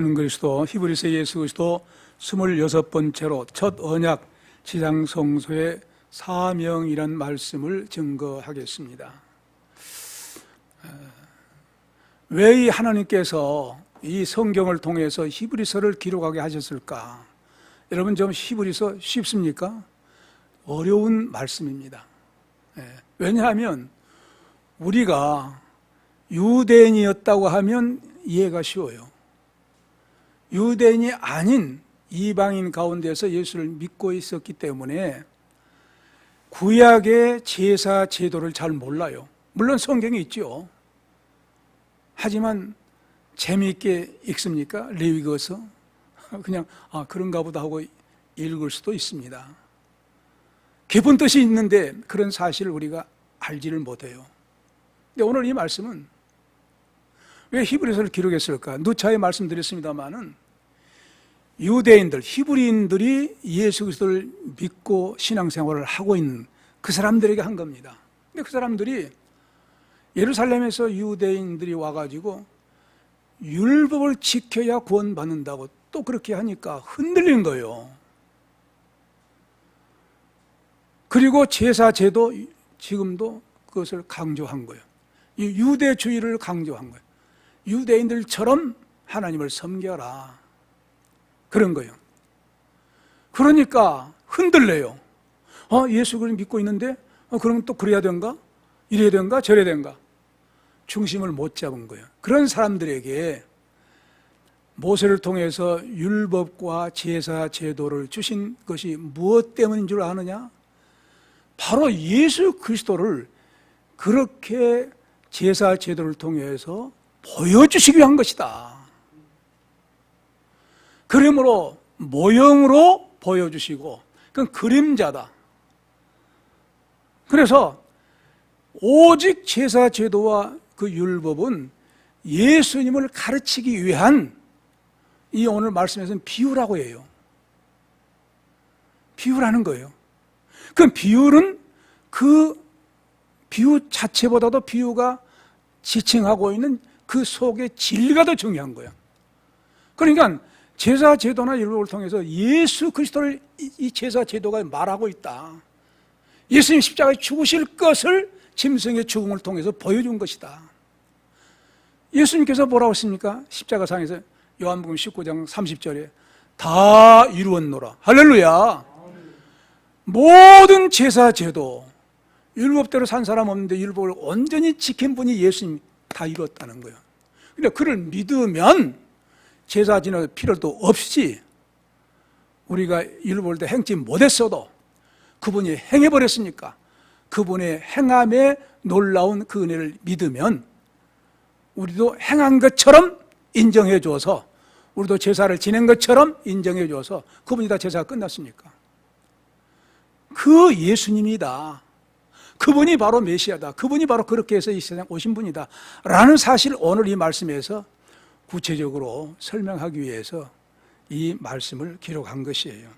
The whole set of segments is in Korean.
그리스도 히브리서 예수 그리스도 26번째로 첫 언약 지상성소의 사명이란 말씀을 증거하겠습니다. 왜 이 하나님께서 이 성경을 통해서 히브리서를 기록하게 하셨을까? 여러분 좀 히브리서 쉽습니까? 어려운 말씀입니다. 왜냐하면 우리가 유대인이었다고 하면 이해가 쉬워요. 유대인이 아닌 이방인 가운데서 예수를 믿고 있었기 때문에 구약의 제사 제도를 잘 몰라요. 물론 성경이 있죠. 하지만 재미있게 읽습니까? 레위기서 그냥 그런가 보다 하고 읽을 수도 있습니다. 깊은 뜻이 있는데 그런 사실을 우리가 알지를 못해요. 근데 오늘 이 말씀은 왜 히브리서를 기록했을까? 누차에 말씀드렸습니다마는 유대인들, 히브리인들이 예수 그리스도를 믿고 신앙생활을 하고 있는 그 사람들에게 한 겁니다. 근데 그 사람들이 예루살렘에서 유대인들이 와가지고 율법을 지켜야 구원받는다고 또 그렇게 하니까 흔들리는 거예요. 그리고 제사 제도 지금도 그것을 강조한 거예요. 이 유대주의를 강조한 거예요. 유대인들처럼 하나님을 섬겨라. 그런 거예요. 그러니까 흔들려요. 예수 그리스도 믿고 있는데 그러면 또 그래야 된가? 이래야 된가? 저래야 된가? 중심을 못 잡은 거예요. 그런 사람들에게 모세를 통해서 율법과 제사 제도를 주신 것이 무엇 때문인 줄 아느냐? 바로 예수 그리스도를 그렇게 제사 제도를 통해서 보여주시기 위한 것이다. 그러므로 모형으로 보여주시고 그건 그림자다. 그래서 오직 제사 제도와 그 율법은 예수님을 가르치기 위한 이 오늘 말씀에서는 비유라고 해요. 비유라는 거예요. 그 비유는 그 비유 자체보다도 비유가 지칭하고 있는 그 속의 진리가 더 중요한 거예요. 그러니까 제사 제도나 율법을 통해서 예수 그리스도를 이 제사 제도가 말하고 있다. 예수님 십자가에 죽으실 것을 짐승의 죽음을 통해서 보여준 것이다. 예수님께서 뭐라고 했습니까? 십자가상에서 요한복음 19장 30절에 다 이루었노라. 할렐루야. 모든 제사 제도 율법대로 산 사람 없는데 율법을 온전히 지킨 분이 예수님 다 이뤘다는 거예요. 근데 그를 믿으면 제사 지낼 필요도 없이 우리가 율법을 다 행치 못했어도 그분이 행해버렸으니까 그분의 행함에 놀라운 그 은혜를 믿으면 우리도 행한 것처럼 인정해 줘서 우리도 제사를 지낸 것처럼 인정해 줘서 그분이 다 제사가 끝났으니까 그 예수님이다. 그분이 바로 메시아다. 그분이 바로 그렇게 해서 이 세상에 오신 분이다 라는 사실 오늘 이 말씀에서 구체적으로 설명하기 위해서 이 말씀을 기록한 것이에요.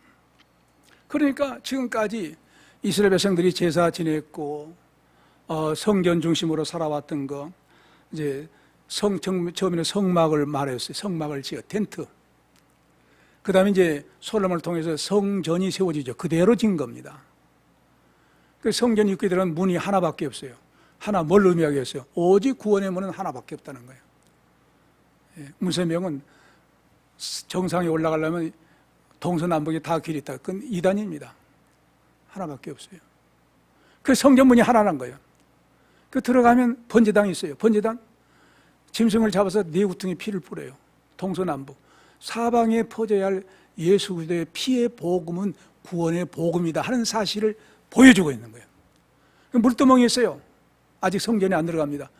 그러니까 지금까지 이스라엘 백성들이 제사 지냈고 성전 중심으로 살아왔던 거 이제 처음에는 성막을 말했어요. 성막을 지어 텐트. 그 다음에 이제 솔로몬을 통해서 성전이 세워지죠. 그대로 진 겁니다. 그 성전이 있게 되면 문이 하나밖에 없어요. 하나 뭘 의미하겠어요? 오직 구원의 문은 하나밖에 없다는 거예요. 문세명은 정상에 올라가려면 동서남북에 다 길이 있다. 그건 이단입니다. 하나밖에 없어요. 그 성전문이 하나란 거예요. 그 들어가면 번제당이 있어요. 번제당 짐승을 잡아서 네 구퉁이 피를 뿌려요. 동서남북 사방에 퍼져야 할 예수 그리스도의 피의 복음은 구원의 복음이다 하는 사실을 보여주고 있는 거예요. 물두멍이 있어요. 아직 성전에 안 들어갑니다.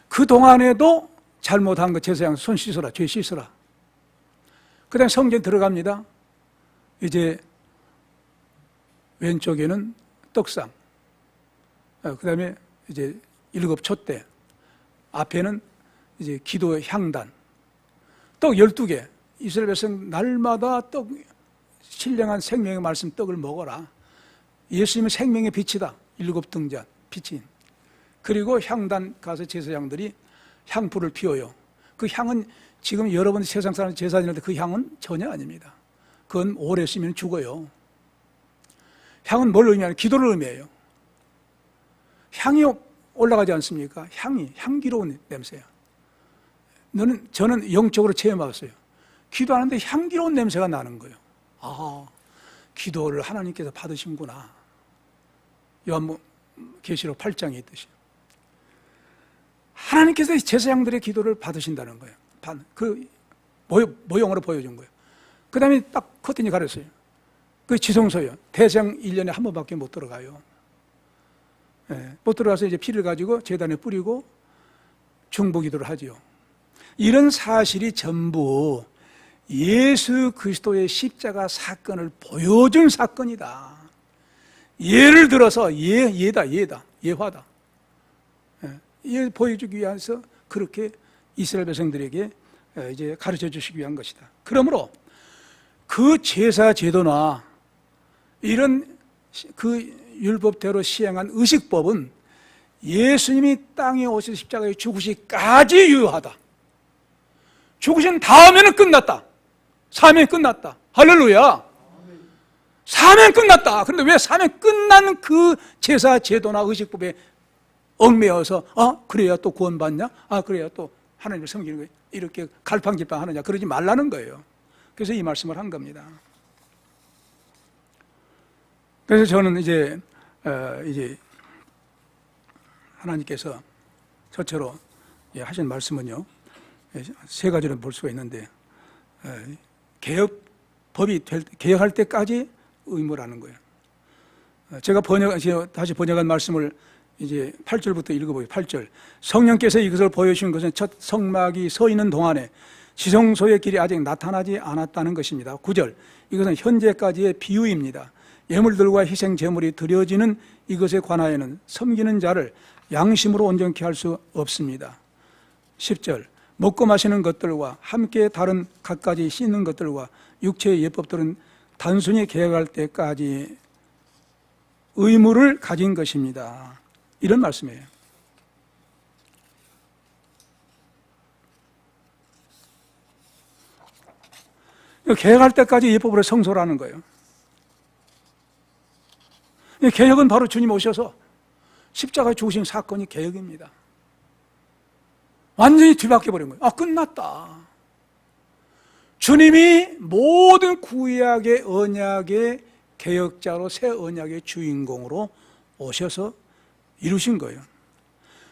그 동안에도 잘못한 거 제사장 손 씻어라, 죄 씻어라. 그 다음에 성전 들어갑니다. 이제 왼쪽에는 떡상, 그 다음에 이제 7 촛대, 앞에는 이제 기도 향단, 떡 12개. 이스라엘 백성 날마다 떡, 신령한 생명의 말씀 떡을 먹어라. 예수님은 생명의 빛이다. 7등잔 빛인. 그리고 향단 가서 제사장들이 향불을 피워요. 그 향은 지금 여러분 세상 사람 제사지낼 때 그 향은 전혀 아닙니다. 그건 오래 쓰면 죽어요. 향은 뭘 의미하냐? 기도를 의미해요. 향이 올라가지 않습니까? 향이 향기로운 냄새야. 저는 영적으로 체험해봤어요. 기도하는데 향기로운 냄새가 나는 거예요. 아, 기도를 하나님께서 받으신구나. 요한계시록 8장에 있듯이 하나님께서 제사장들의 기도를 받으신다는 거예요. 그 모형으로 보여준 거예요. 그 다음에 딱 커튼이 가렸어요. 그 지성소요. 대제사장 1년에 한 번밖에 못 들어가요. 못 들어가서 이제 피를 가지고 제단에 뿌리고 중보기도를 하지요. 이런 사실이 전부 예수 그리스도의 십자가 사건을 보여준 사건이다. 예를 들어서 예화다. 예 보여주기 위해서 그렇게 이스라엘 백성들에게 이제 가르쳐 주시기 위한 것이다. 그러므로 그 제사 제도나 이런 그 율법대로 시행한 의식법은 예수님이 땅에 오셔서 십자가에 죽으시기까지 유효하다. 죽으신 다음에는 끝났다. 사명이 끝났다. 할렐루야. 사명 끝났다. 그런데 왜 사명 끝난 그 제사 제도나 의식법에 얽매여서 그래야 또 구원받냐? 그래야 또 하나님을 섬기는 거예요. 이렇게 갈팡질팡 하느냐? 그러지 말라는 거예요. 그래서 이 말씀을 한 겁니다. 그래서 저는 이제 하나님께서 저처럼 하신 말씀은요, 세 가지로 볼 수가 있는데, 개혁할 때까지 의무라는 거예요. 제가 다시 번역한 말씀을 이제 8절부터 읽어보세요. 8절. 성령께서 이것을 보여주신 것은 첫 성막이 서 있는 동안에 지성소의 길이 아직 나타나지 않았다는 것입니다. 9절. 이것은 현재까지의 비유입니다. 예물들과 희생 제물이 드려지는 이것에 관하여는 섬기는 자를 양심으로 온전케 할 수 없습니다. 10절. 먹고 마시는 것들과 함께 다른 갖가지 씻는 것들과 육체의 예법들은 단순히 개혁할 때까지 의무를 가진 것입니다. 이런 말씀이에요. 개혁할 때까지 예법으로 성소라는 거예요. 개혁은 바로 주님 오셔서 십자가에 죽으신 사건이 개혁입니다. 완전히 뒤바뀌어 버린 거예요. 끝났다. 주님이 모든 구약의 언약의 개혁자로 새 언약의 주인공으로 오셔서 이루신 거예요.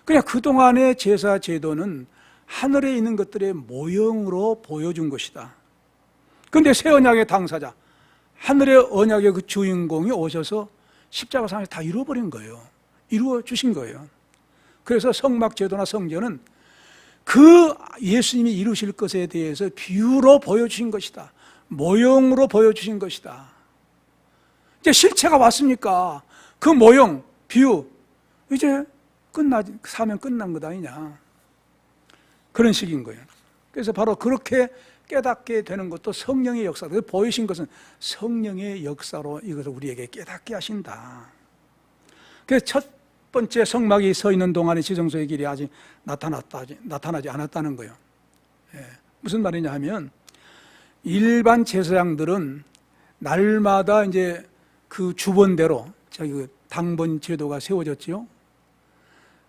그냥 그동안의 제사 제도는 하늘에 있는 것들의 모형으로 보여준 것이다. 그런데 새 언약의 당사자, 하늘의 언약의 그 주인공이 오셔서 십자가상에서 다 이루어버린 거예요. 이루어 주신 거예요. 그래서 성막 제도나 성전은 그 예수님이 이루실 것에 대해서 비유로 보여주신 것이다. 모형으로 보여주신 것이다. 이제 실체가 왔으니까 그 모형, 비유, 이제 사명 끝난 것 아니냐. 그런 식인 거예요. 그래서 바로 그렇게 깨닫게 되는 것도 성령의 역사, 보이신 것은 성령의 역사로 이것을 우리에게 깨닫게 하신다. 그래서 첫 번째 성막이 서 있는 동안에 지성소의 길이 아직 나타나지 않았다는 거예요. 무슨 말이냐 하면 일반 제사장들은 날마다 이제 그 주번대로 그 당번 제도가 세워졌지요.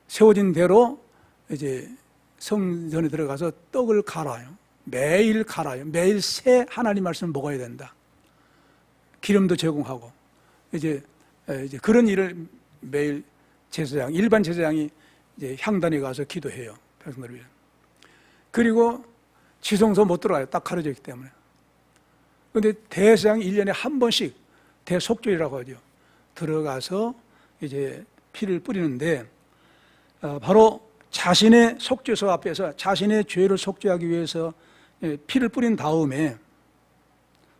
세워진 대로 이제 성전에 들어가서 떡을 갈아요. 매일 갈아요. 매일 새 하나님 말씀을 먹어야 된다. 기름도 제공하고 이제 그런 일을 매일 일반 제사장이 이제 향단에 가서 기도해요. 백성들을 위해. 그리고 지성소 못 들어가요. 딱 가려져 있기 때문에. 그런데 대제사장이 1년에 한 번씩 대속죄라고 하죠. 들어가서 이제 피를 뿌리는데 바로 자신의 속죄소 앞에서 자신의 죄를 속죄하기 위해서 피를 뿌린 다음에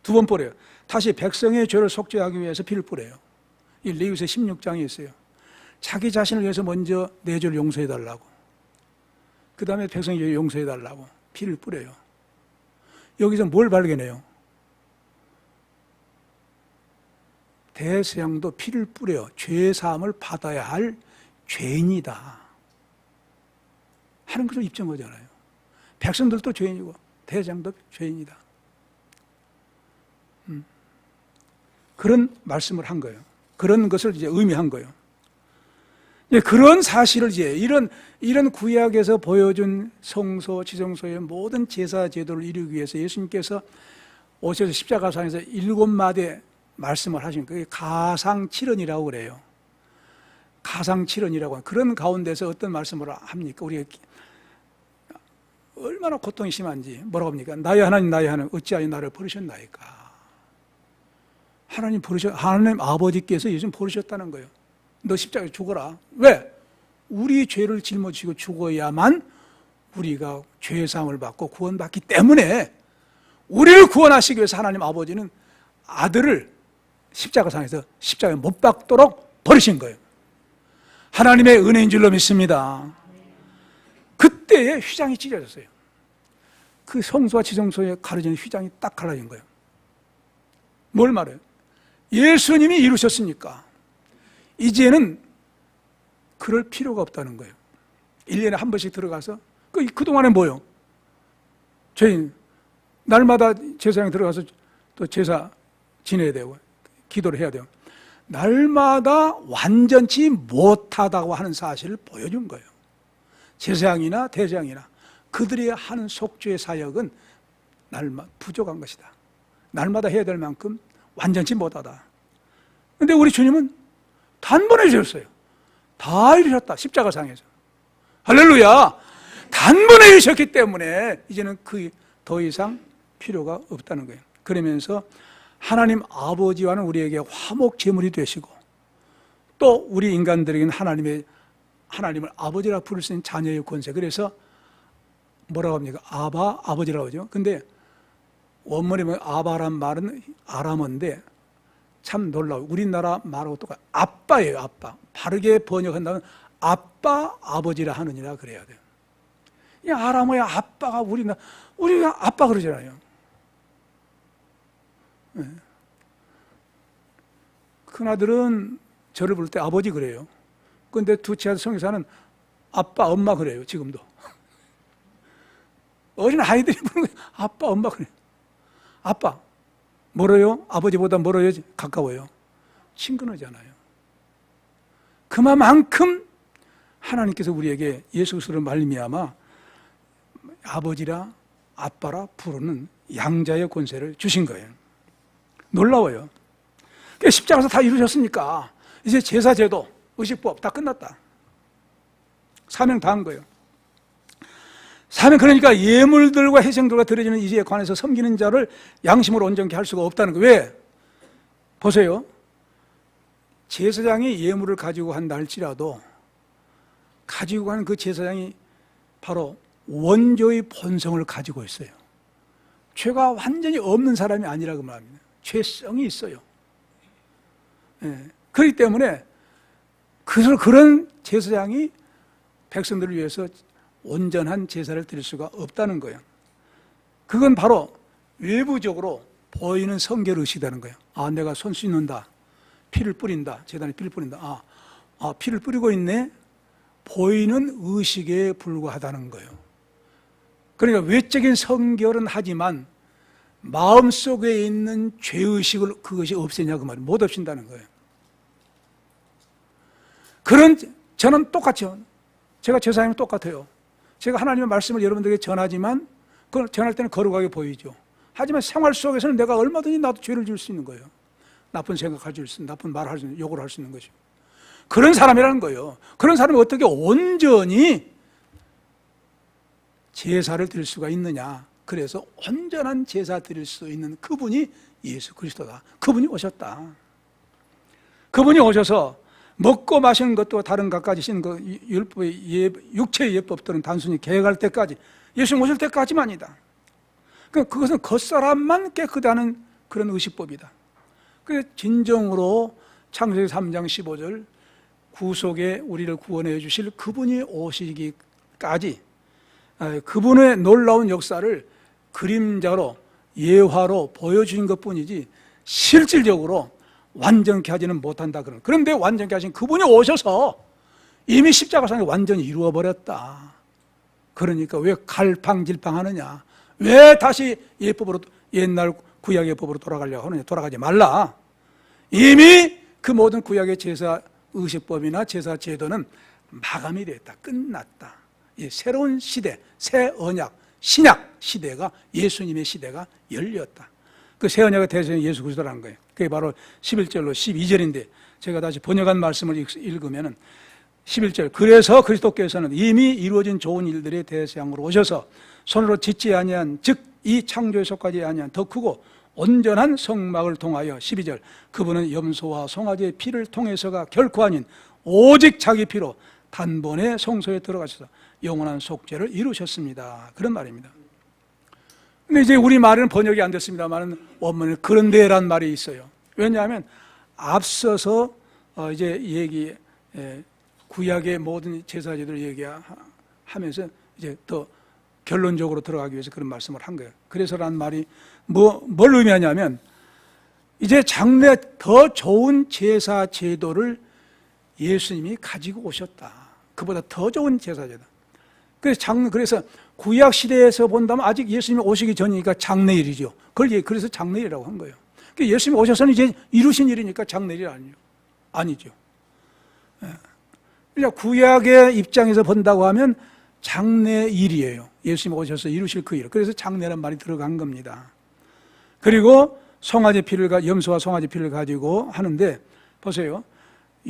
두 번 뿌려요. 다시 백성의 죄를 속죄하기 위해서 피를 뿌려요. 이 레위기서 16장에 있어요. 자기 자신을 위해서 먼저 내 죄를 용서해달라고, 그 다음에 백성의 죄를 용서해달라고 피를 뿌려요. 여기서 뭘 발견해요? 대제사장도 피를 뿌려 죄사함을 받아야 할 죄인이다 하는 것을 입증하잖아요. 백성들도 죄인이고 대장도 죄인이다. 그런 말씀을 한 거예요. 그런 것을 이제 의미한 거예요. 그런 사실을 이제 이런 구약에서 보여준 성소, 지성소의 모든 제사 제도를 이루기 위해서 예수님께서 오셔서 십자가상에서 7마디 말씀을 하신 그게 가상칠언이라고 그래요. 가상칠언이라고. 그런 가운데서 어떤 말씀을 합니까? 우리가 얼마나 고통이 심한지 뭐라고 합니까? 나의 하나님 나의 하나님 어찌하여 나를 버리셨나이까. 하나님 아버지께서 예수님 버리셨다는 거예요. 너 십자가에 죽어라. 왜? 우리 죄를 짊어지고 죽어야만 우리가 죄사함을 받고 구원받기 때문에 우리를 구원하시기 위해서 하나님 아버지는 아들을 십자가상에서 십자가에 못 박도록 버리신 거예요. 하나님의 은혜인 줄로 믿습니다. 그때에 휘장이 찢어졌어요. 그 성소와 지성소에 가려진 휘장이 딱 갈라진 거예요. 뭘 말해요? 예수님이 이루셨으니까 이제는 그럴 필요가 없다는 거예요. 1년에 한 번씩 들어가서 그동안에 뭐요? 죄인 날마다 제사장에 들어가서 또 제사 지내야 되고 기도를 해야 돼요. 날마다 완전치 못하다고 하는 사실을 보여준 거예요. 제사장이나 대제사장이나 그들이 하는 속죄의 사역은 날마다 부족한 것이다. 날마다 해야 될 만큼 완전치 못하다. 근데 우리 주님은 단번에 주셨어요. 다 이루셨다. 십자가상에서. 할렐루야. 단번에 이루셨기 때문에 이제는 그 더 이상 필요가 없다는 거예요. 그러면서 하나님 아버지와는 우리에게 화목제물이 되시고 또 우리 인간들에게는 하나님을 아버지라 부를 수 있는 자녀의 권세. 그래서 뭐라고 합니까? 아버지라고 하죠. 근데 원문에 보면 아바란 말은 아람어인데 참 놀라워요. 우리나라 말하고 똑같아요. 아빠예요, 아빠. 바르게 번역한다면 아빠, 아버지라 하느니라 그래야 돼요. 이 아람어의 아빠가 우리가 아빠 그러잖아요. 네. 큰아들은 저를 부를 때 아버지 그래요. 그런데 둘째 아들 성교사는 아빠, 엄마 그래요, 지금도. 어린 아이들이 부르는 거예요. 아빠, 엄마 그래요. 아빠. 멀어요? 아버지보다 멀어요? 가까워요? 친근하잖아요. 그만큼 하나님께서 우리에게 예수 그리스도를 말미암아 아버지라 아빠라 부르는 양자의 권세를 주신 거예요. 놀라워요. 십자가에서 다 이루셨으니까 이제 제사제도, 의식법 다 끝났다. 사명 다 한 거예요. 사명 그러니까 예물들과 희생들과 드려지는 이제에 관해서 섬기는 자를 양심으로 온전케 할 수가 없다는 거예요. 왜? 보세요. 제사장이 예물을 가지고 간다 할지라도 가지고 가는 그 제사장이 바로 원조의 본성을 가지고 있어요. 죄가 완전히 없는 사람이 아니라고 말합니다. 죄성이 있어요. 예. 그렇기 때문에 그런 제사장이 백성들을 위해서 온전한 제사를 드릴 수가 없다는 거예요. 그건 바로 외부적으로 보이는 성결 의식이라는 거예요. 아, 내가 손 씻는다. 피를 뿌린다. 제단에 피를 뿌린다. 피를 뿌리고 있네. 보이는 의식에 불과하다는 거예요. 그러니까 외적인 성결은 하지만 마음속에 있는 죄의식을 그것이 없애냐 그 말이에요. 못 없앤다는 거예요. 저는 똑같죠. 제가 제사장이면 똑같아요. 제가 하나님의 말씀을 여러분들에게 전하지만 그걸 전할 때는 거룩하게 보이죠. 하지만 생활 속에서는 내가 얼마든지 나도 죄를 지을 수 있는 거예요. 나쁜 생각할 수 있는, 나쁜 말을 할 수 있는, 욕을 할 수 있는 것이죠. 그런 사람이라는 거예요. 그런 사람이 어떻게 온전히 제사를 드릴 수가 있느냐. 그래서 온전한 제사 드릴 수 있는 그분이 예수 그리스도다. 그분이 오셨다. 그분이 오셔서 먹고 마시는 것도 다른 갖가지 신 그 율법의 육체의 예법들은 단순히 계획할 때까지 예수님 오실 때까지만이다. 그것은 겉사람만 깨끗하는 그런 의식법이다. 그래서 진정으로 창세기 3장 15절 구속에 우리를 구원해 주실 그분이 오시기까지 그분의 놀라운 역사를 그림자로 예화로 보여주신 것뿐이지 실질적으로 완전케 하지는 못한다. 그런데 완전케 하신 그분이 오셔서 이미 십자가상에 완전히 이루어버렸다. 그러니까 왜 갈팡질팡하느냐. 왜 다시 예법으로, 옛날 구약의 법으로 돌아가려고 하느냐? 돌아가지 말라. 이미 그 모든 구약의 제사 의식법이나 제사 제도는 마감이 됐다. 끝났다. 이 새로운 시대, 새 언약, 신약 시대가, 예수님의 시대가 열렸다. 그 새 언약의 대상이 예수 그리스도라는 거예요. 그게 바로 11절로 12절인데 제가 다시 번역한 말씀을 읽으면은 11절, 그래서 그리스도께서는 이미 이루어진 좋은 일들의 대상으로 오셔서 손으로 짓지 아니한, 즉 이 창조에 속하지 아니한 더 크고 온전한 성막을 통하여, 12절, 그분은 염소와 송아지의 피를 통해서가 결코 아닌 오직 자기 피로 단번에 성소에 들어가셔서 영원한 속죄를 이루셨습니다. 그런 말입니다. 근데 이제 우리 말은 번역이 안 됐습니다만 원문에 그런데란 말이 있어요. 왜냐하면 앞서서 이제 구약의 모든 제사제들을 얘기하면서 이제 더 결론적으로 들어가기 위해서 그런 말씀을 한 거예요. 그래서라는 말이 뭘 의미하냐면, 이제 장래 더 좋은 제사 제도를 예수님이 가지고 오셨다. 그보다 더 좋은 제사 제도. 그래서 구약 시대에서 본다면 아직 예수님이 오시기 전이니까 장래일이죠. 그래서 장래일이라고 한 거예요. 예수님이 오셔서는 이제 이루신 일이니까 장래일 아니죠. 그러니까 구약의 입장에서 본다고 하면 장래일이에요. 예수님이 오셔서 이루실 그 일. 그래서 장래란 말이 들어간 겁니다. 그리고 염소와 송아지 피를 가지고 하는데, 보세요.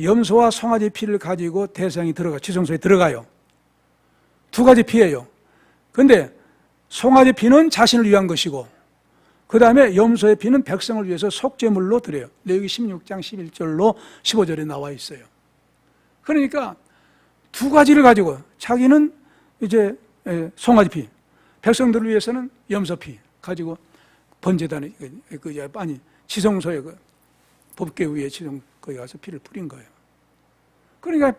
염소와 송아지 피를 가지고 대상이 지성소에 들어가요. 두 가지 피예요. 그런데 송아지 피는 자신을 위한 것이고, 그 다음에 염소의 피는 백성을 위해서 속죄물로 드려요. 레위기 16장 11절로 15절에 나와 있어요. 그러니까 두 가지를 가지고, 자기는 이제 송아지 피, 백성들을 위해서는 염소 피 가지고 번제단에, 지성소에 법궤 위에 거기 가서 피를 뿌린 거예요. 그러니까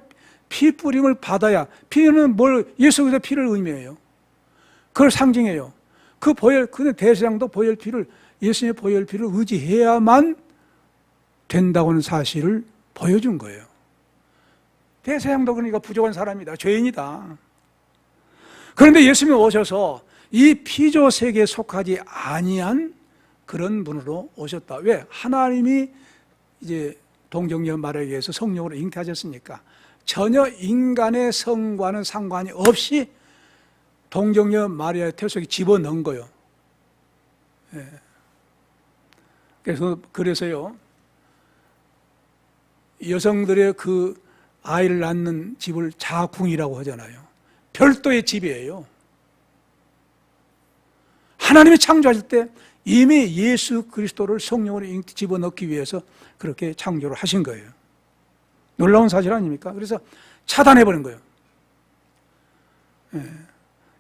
피 뿌림을 받아야, 피는 예수 그리스도의 피를 의미해요. 그걸 상징해요. 그 대제사장도 보혈피를, 예수님의 보혈피를 의지해야만 된다고는 사실을 보여준 거예요. 대제사장도 그러니까 부족한 사람이다. 죄인이다. 그런데 예수님이 오셔서 이 피조 세계에 속하지 아니한 그런 분으로 오셨다. 왜? 하나님이 이제 동정녀 마리아에게서 성령으로 잉태하셨으니까 전혀 인간의 성과는 상관이 없이 동정녀 마리아의 태우 속에 집어넣은 거예요. 그래서요, 여성들의 그 아이를 낳는 집을 자궁이라고 하잖아요. 별도의 집이에요. 하나님이 창조하실 때 이미 예수 그리스도를 성령으로 집어넣기 위해서 그렇게 창조를 하신 거예요. 놀라운 사실 아닙니까? 그래서 차단해버린 거예요.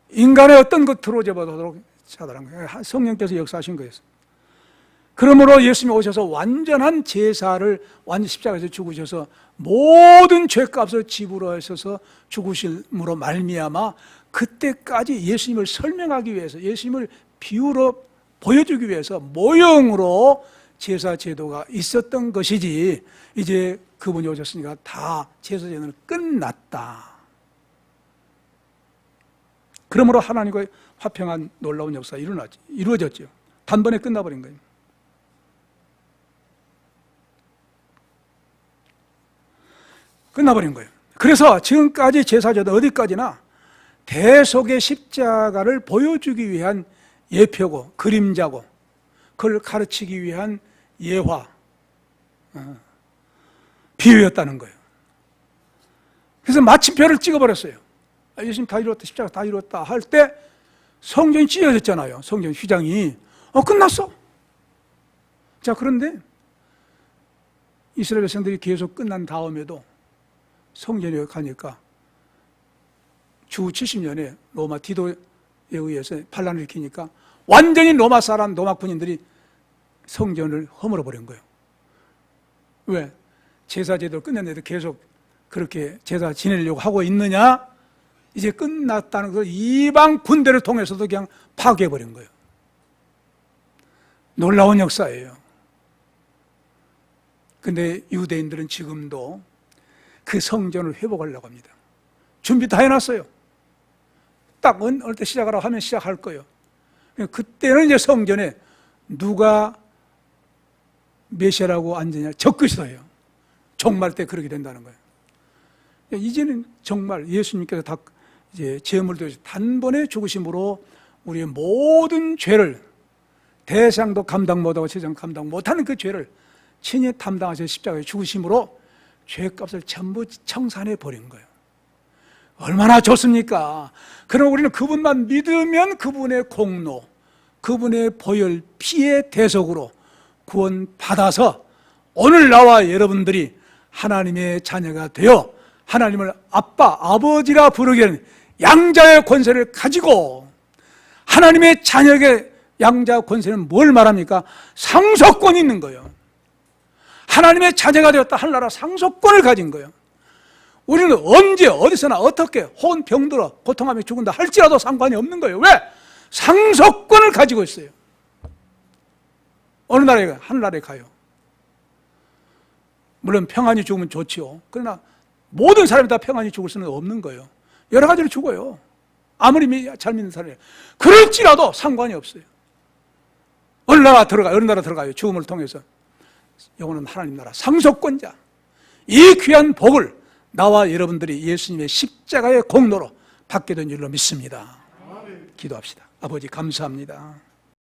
인간의 어떤 것 들어오자마도록 차단한 거예요. 성령께서 역사하신 거예요. 그러므로 예수님이 오셔서 완전한 제사를 십자가에서 죽으셔서 모든 죄값을 지불하셔서 죽으심으로 말미암아 그때까지 예수님을 설명하기 위해서, 예수님을 비유로 보여주기 위해서 모형으로 제사 제도가 있었던 것이지, 이제 그분이 오셨으니까 다 제사 제도는 끝났다. 그러므로 하나님과의 화평한 놀라운 역사가 이루어졌죠. 단번에 끝나버린 거예요. 끝나버린 거예요. 그래서 지금까지 제사제도 어디까지나 대속의 십자가를 보여주기 위한 예표고 그림자고, 그걸 가르치기 위한 예화, 비유였다는 거예요. 그래서 마침표를 찍어버렸어요. 예수님 다 이루었다, 십자가 다 이루었다 할 때 성전이 찢어졌잖아요. 성전 휘장이. 끝났어. 자, 그런데 이스라엘 백성들이 계속 끝난 다음에도 성전에 가니까 주 70년에 로마 디도에 의해서 반란을 일으키니까 완전히 로마 군인들이 성전을 허물어 버린 거예요. 왜? 제사 제도를 끝냈는데도 계속 그렇게 제사 지내려고 하고 있느냐? 이제 끝났다는 걸 이방 군대를 통해서도 그냥 파괴해 버린 거예요. 놀라운 역사예요. 근데 유대인들은 지금도 그 성전을 회복하려고 합니다. 준비 다 해놨어요. 딱 어느 때 시작하라고 하면 시작할 거예요. 그때는 이제 성전에 누가 메시아라고 앉으냐 적그리스도예요. 종말 때 그렇게 된다는 거예요. 이제는 정말 예수님께서 다 이제 제물을 드려 단번에 죽으심으로 우리의 모든 죄를, 대상도 감당 못하고 세상 감당 못하는 그 죄를 친히 담당하셔서 십자가에 죽으심으로 죄값을 전부 청산해 버린 거예요. 얼마나 좋습니까? 그럼 우리는 그분만 믿으면 그분의 공로, 그분의 보혈, 피의 대속으로 구원받아서 오늘 나와 여러분들이 하나님의 자녀가 되어 하나님을 아빠, 아버지라 부르게 하는 양자의 권세를 가지고, 하나님의 자녀에게 양자 권세는 뭘 말합니까? 상속권이 있는 거예요. 하나님의 자녀가 되었다 하늘나라 상속권을 가진 거예요. 우리는 언제 어디서나 어떻게 혹은 병들어 고통하며 죽는다 할지라도 상관이 없는 거예요. 왜? 상속권을 가지고 있어요. 어느 나라에 가요? 하늘나라에 가요. 물론 평안히 죽으면 좋지요. 그러나 모든 사람이 다 평안히 죽을 수는 없는 거예요. 여러 가지로 죽어요. 아무리 잘 믿는 사람이에요. 그럴지라도 상관이 없어요. 어느 나라 들어가요. 죽음을 통해서. 영혼은 하나님 나라 상속권자. 이 귀한 복을 나와 여러분들이 예수님의 십자가의 공로로 받게 된 줄로 믿습니다. 기도합시다. 아버지 감사합니다.